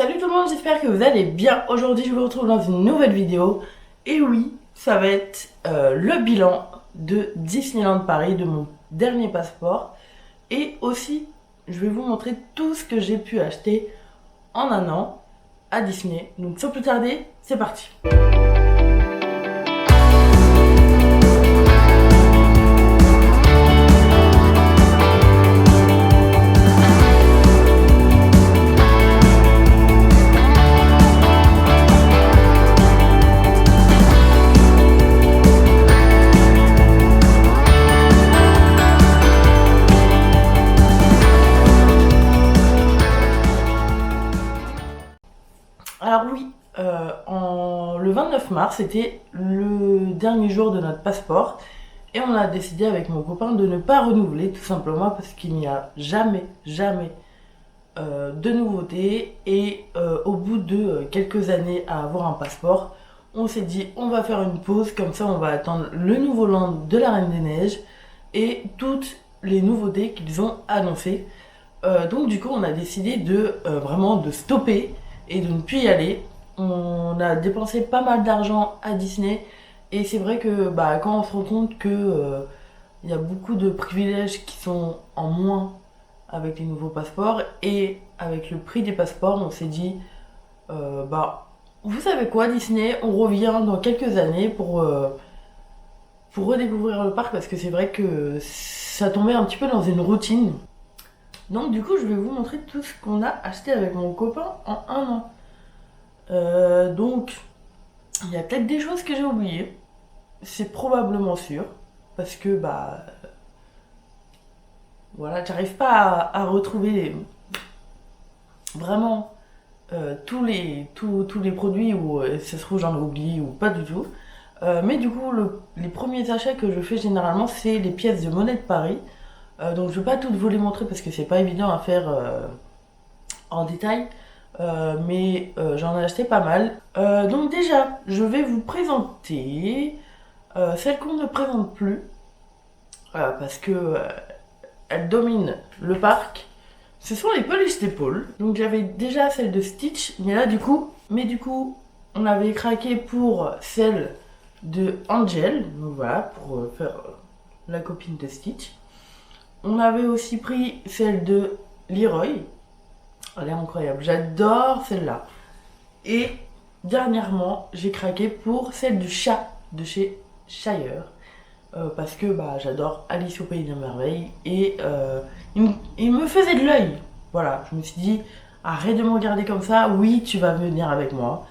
Salut tout le monde, j'espère que vous allez bien. Aujourd'hui je vous retrouve dans une nouvelle vidéo. Et oui, ça va être le bilan de Disneyland Paris, de mon dernier passeport. Et aussi, je vais vous montrer tout ce que j'ai pu acheter en un an à Disney. Donc sans plus tarder, c'est parti. Alors oui, le 29 mars, c'était le dernier jour de notre passeport et on a décidé avec mon copain de ne pas renouveler, tout simplement parce qu'il n'y a jamais de nouveautés et au bout de quelques années à avoir un passeport, on s'est dit on va faire une pause, comme ça on va attendre le nouveau land de la Reine des Neiges et toutes les nouveautés qu'ils ont annoncées. Donc du coup on a décidé de vraiment de stopper et de ne plus y aller. On a dépensé pas mal d'argent à Disney et c'est vrai que quand on se rend compte que y a beaucoup de privilèges qui sont en moins avec les nouveaux passeports et avec le prix des passeports, on s'est dit vous savez quoi Disney, on revient dans quelques années pour redécouvrir le parc parce que c'est vrai que ça tombait un petit peu dans une routine. Donc du coup je vais vous montrer tout ce qu'on a acheté avec mon copain en un an. Donc il y a peut-être des choses que j'ai oubliées, c'est probablement sûr, parce que voilà, j'arrive pas à retrouver vraiment tous les produits où ça se trouve j'en ai oublié ou pas du tout. Mais du coup les premiers achats que je fais généralement c'est les pièces de monnaie de Paris. Donc je vais pas toutes vous les montrer parce que c'est pas évident à faire en détail, mais j'en ai acheté pas mal. Donc déjà, je vais vous présenter celle qu'on ne présente plus parce que elle domine le parc. Ce sont les peluches d'épaule. Donc j'avais déjà celle de Stitch, mais du coup, on avait craqué pour celle de Angel. Donc voilà, pour faire la copine de Stitch. On avait aussi pris celle de Leroy. Elle est incroyable, j'adore celle-là. Et dernièrement, j'ai craqué pour celle du chat de chez Shire. Parce que j'adore Alice au Pays des Merveilles. Et il me faisait de l'œil. Voilà, je me suis dit, arrête de me regarder comme ça. Oui, tu vas venir avec moi.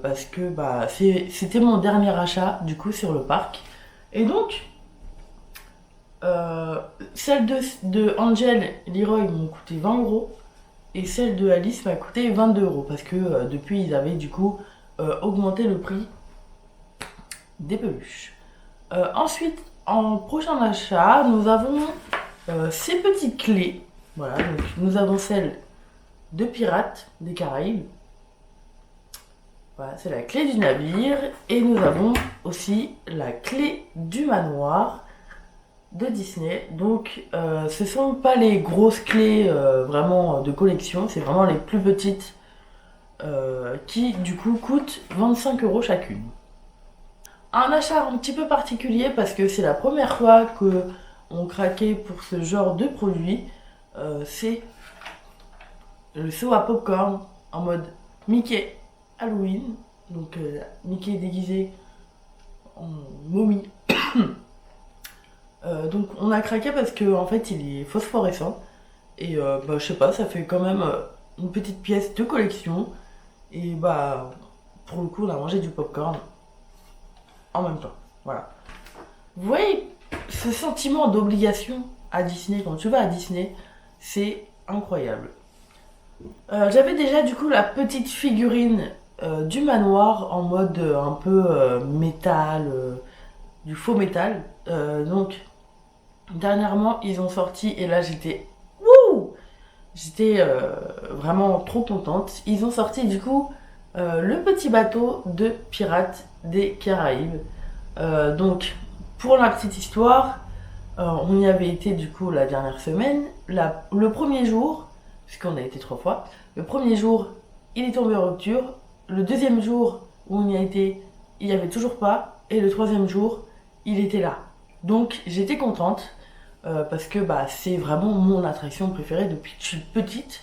Parce que c'était mon dernier achat du coup sur le parc. Et donc... celle de Angel et Leroy m'ont coûté 20 € et celle de Alice m'a coûté 22 € parce que depuis ils avaient du coup augmenté le prix des peluches. Ensuite, en prochain achat, nous avons ces petites clés. Voilà, donc nous avons celle de Pirates des Caraïbes. Voilà, c'est la clé du navire et nous avons aussi la clé du manoir de Disney. Donc ce sont pas les grosses clés vraiment de collection, c'est vraiment les plus petites qui du coup coûtent 25 € chacune. Un achat un petit peu particulier parce que c'est la première fois que on craquait pour ce genre de produit, c'est le seau à popcorn en mode Mickey Halloween, donc Mickey déguisé en momie. Donc on a craqué parce que en fait il est phosphorescent et je sais pas, ça fait quand même une petite pièce de collection et pour le coup on a mangé du popcorn en même temps. Voilà. Vous voyez ce sentiment d'obligation à Disney, quand tu vas à Disney, c'est incroyable. J'avais déjà du coup la petite figurine du manoir en mode un peu métal, du faux métal. Donc dernièrement ils ont sorti et là j'étais vraiment trop contente. Ils ont sorti du coup le petit bateau de Pirates des Caraïbes. Donc pour la petite histoire, on y avait été du coup la dernière semaine. Le premier jour, puisqu'on a été 3 fois, le premier jour il est tombé en rupture. Le deuxième jour où on y a été, il n'y avait toujours pas. Et le troisième jour, il était là. Donc j'étais contente parce que c'est vraiment mon attraction préférée depuis que je suis petite.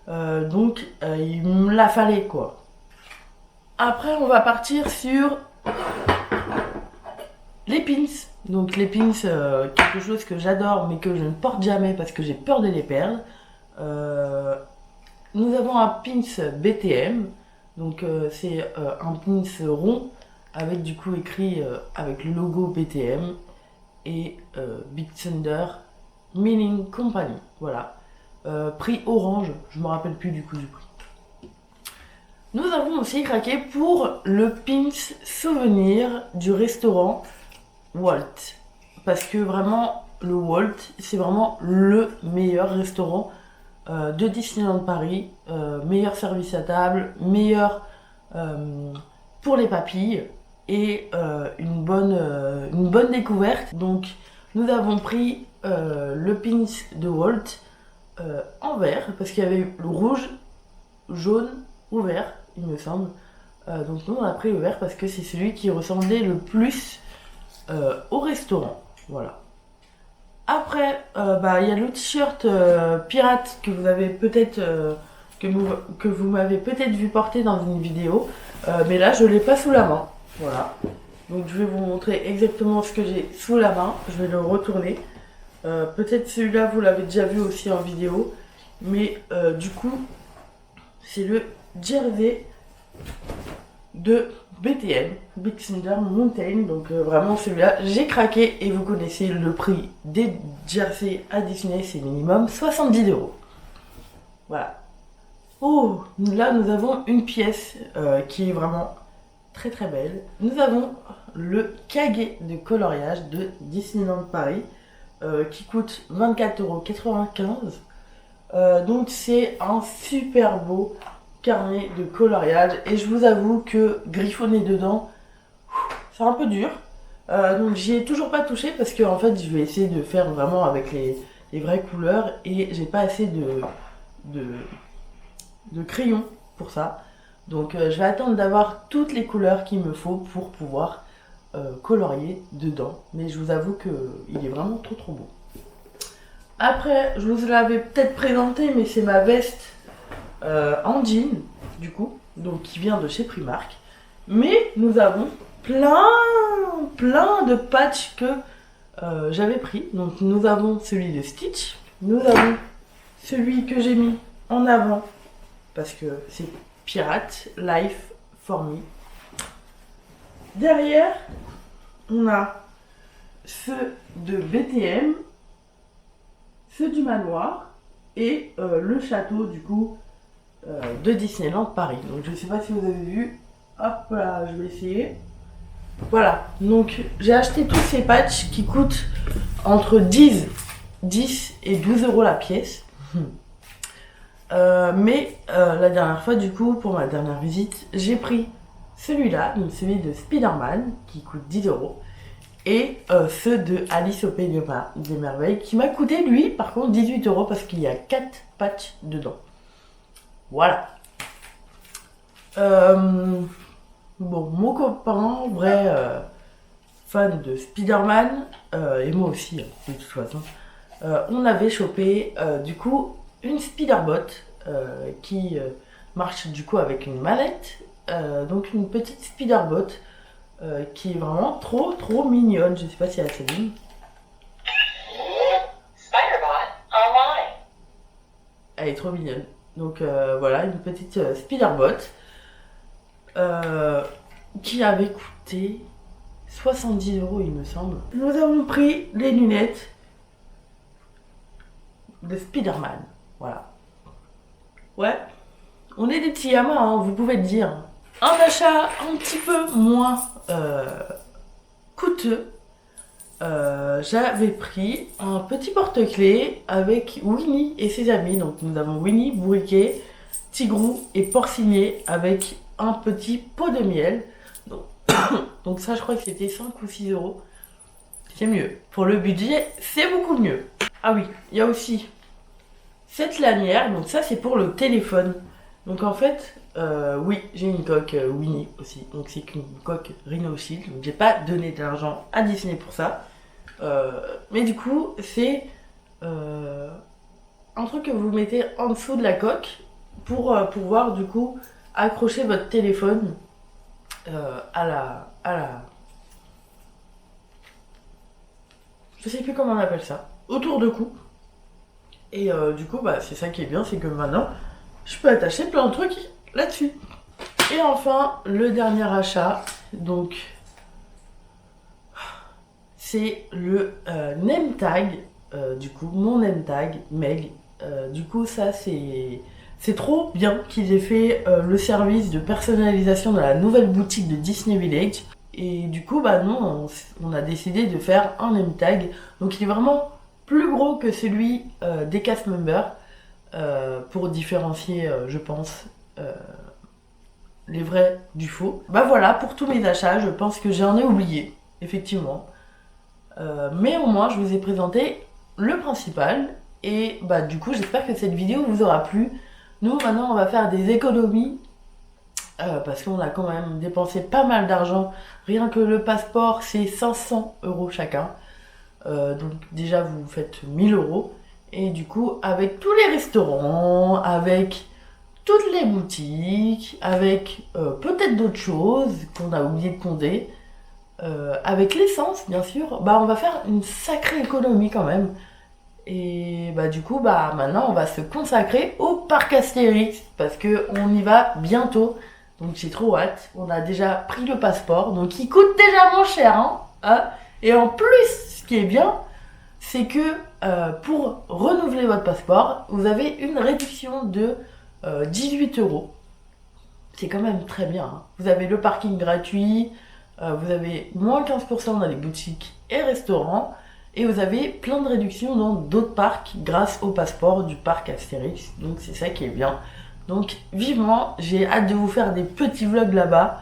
Donc il me la fallait quoi. Après on va partir sur les pins. Donc les pins, quelque chose que j'adore mais que je ne porte jamais parce que j'ai peur de les perdre. Nous avons un pins BTM. Donc c'est un pins rond avec du coup écrit avec le logo BTM et Big Thunder Milling Company. Voilà. Prix orange, je me rappelle plus du coup du prix. Nous avons aussi craqué pour le pins souvenir du restaurant Walt. Parce que vraiment, le Walt, c'est vraiment le meilleur restaurant de Disneyland Paris. Meilleur service à table, meilleur pour les papilles et une bonne découverte. Donc, nous avons pris le pins de Walt en vert parce qu'il y avait le rouge, jaune ou vert, il me semble. Donc nous on a pris le vert parce que c'est celui qui ressemblait le plus au restaurant. Voilà. Après, il y a le t-shirt pirate que vous avez peut-être que vous m'avez peut-être vu porter dans une vidéo, mais là je l'ai pas sous la main. Voilà. Donc je vais vous montrer exactement ce que j'ai sous la main. Je vais le retourner. Peut-être celui-là vous l'avez déjà vu aussi en vidéo, mais du coup c'est le jersey de BTM, Big Thunder Mountain. Donc vraiment celui-là j'ai craqué et vous connaissez le prix des jerseys à Disney, c'est minimum 70 €. Voilà. Oh, là nous avons une pièce qui est vraiment très très belle. Nous avons le kage de coloriage de Disneyland Paris. Qui coûte 24,95 €. Donc c'est un super beau carnet de coloriage et je vous avoue que griffonner dedans, c'est un peu dur. Donc j'y ai toujours pas touché parce que en fait je vais essayer de faire vraiment avec les vraies couleurs et j'ai pas assez de crayons pour ça. Donc je vais attendre d'avoir toutes les couleurs qu'il me faut pour pouvoir colorier dedans, mais je vous avoue que il est vraiment trop beau. Après, je vous l'avais peut-être présenté, mais c'est ma veste en jean, du coup, donc qui vient de chez Primark. Mais nous avons plein de patchs que j'avais pris. Donc nous avons celui de Stitch, nous avons celui que j'ai mis en avant parce que c'est Pirate Life for Me. Derrière, on a ceux de BTM, ceux du manoir et le château du coup de Disneyland Paris. Donc je sais pas si vous avez vu. Hop là, je vais essayer. Voilà, donc j'ai acheté tous ces patchs qui coûtent entre 10 et 12 € la pièce. Mais la dernière fois, du coup, pour ma dernière visite, j'ai pris celui-là, donc celui de Spider-Man, qui coûte 10 €, et ceux de Alice au Pays des Merveilles, qui m'a coûté, lui, par contre, 18 € parce qu'il y a 4 patchs dedans. Voilà. Bon, mon copain, vrai fan de Spider-Man, et moi aussi, de toute façon, on avait chopé, du coup, une Spider-Bot qui marche, du coup, avec une manette. Donc une petite Spider-Bot qui est vraiment trop mignonne. Je sais pas si elle s'allume. Spider-Bot online. Elle est trop mignonne. Donc voilà, une petite Spider-Bot qui avait coûté 70 € il me semble. Nous avons pris les lunettes de Spider-Man. Voilà. Ouais, on est des petits gamins, hein, vous pouvez le dire. Un achat un petit peu moins coûteux. J'avais pris un petit porte-clés avec Winnie et ses amis. Donc nous avons Winnie, Bourriquet, Tigrou et Porcinier avec un petit pot de miel. Donc ça je crois que c'était 5 ou 6 €. C'est mieux. Pour le budget, c'est beaucoup mieux. Ah oui, il y a aussi cette lanière. Donc ça c'est pour le téléphone. Donc en fait, oui, j'ai une coque Winnie aussi. Donc c'est qu'une coque Rhino Shield. Donc j'ai pas donné d'argent à Disney pour ça. Mais du coup, c'est un truc que vous mettez en dessous de la coque pour pouvoir du coup accrocher votre téléphone à la... Je sais plus comment on appelle ça. Autour de cou. Et du coup, bah, c'est ça qui est bien, c'est que maintenant, je peux attacher plein de trucs là-dessus. Et enfin, le dernier achat, donc, c'est le name tag. Du coup, mon name tag, Meg. Du coup, ça, c'est trop bien qu'ils aient fait le service de personnalisation de la nouvelle boutique de Disney Village. Et du coup, bah, nous, on a décidé de faire un name tag. Donc, il est vraiment plus gros que celui des cast members pour différencier, je pense, les vrais du faux. Bah voilà, pour tous mes achats, je pense que j'en ai oublié, effectivement. Mais au moins, je vous ai présenté le principal. Et bah du coup, j'espère que cette vidéo vous aura plu. Nous, maintenant, on va faire des économies. Parce qu'on a quand même dépensé pas mal d'argent. Rien que le passeport, c'est 500 € chacun. Donc déjà, vous faites 1000 €. Et du coup, avec tous les restaurants, avec toutes les boutiques, avec peut-être d'autres choses qu'on a oublié de compter, avec l'essence, bien sûr, bah on va faire une sacrée économie quand même. Et bah du coup, bah maintenant, on va se consacrer au parc Astérix parce que on y va bientôt. Donc j'ai trop hâte. On a déjà pris le passeport, donc il coûte déjà moins cher, hein. Et en plus, ce qui est bien, c'est que pour renouveler votre passeport, vous avez une réduction de 18 €. C'est quand même très bien, hein. Vous avez le parking gratuit, vous avez moins 15% dans les boutiques et restaurants, et vous avez plein de réductions dans d'autres parcs grâce au passeport du parc Astérix. Donc c'est ça qui est bien. Donc vivement, j'ai hâte de vous faire des petits vlogs là-bas.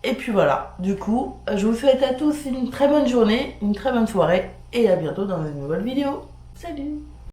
Et puis voilà, du coup, je vous souhaite à tous une très bonne journée, une très bonne soirée, et à bientôt dans une nouvelle vidéo. Salut!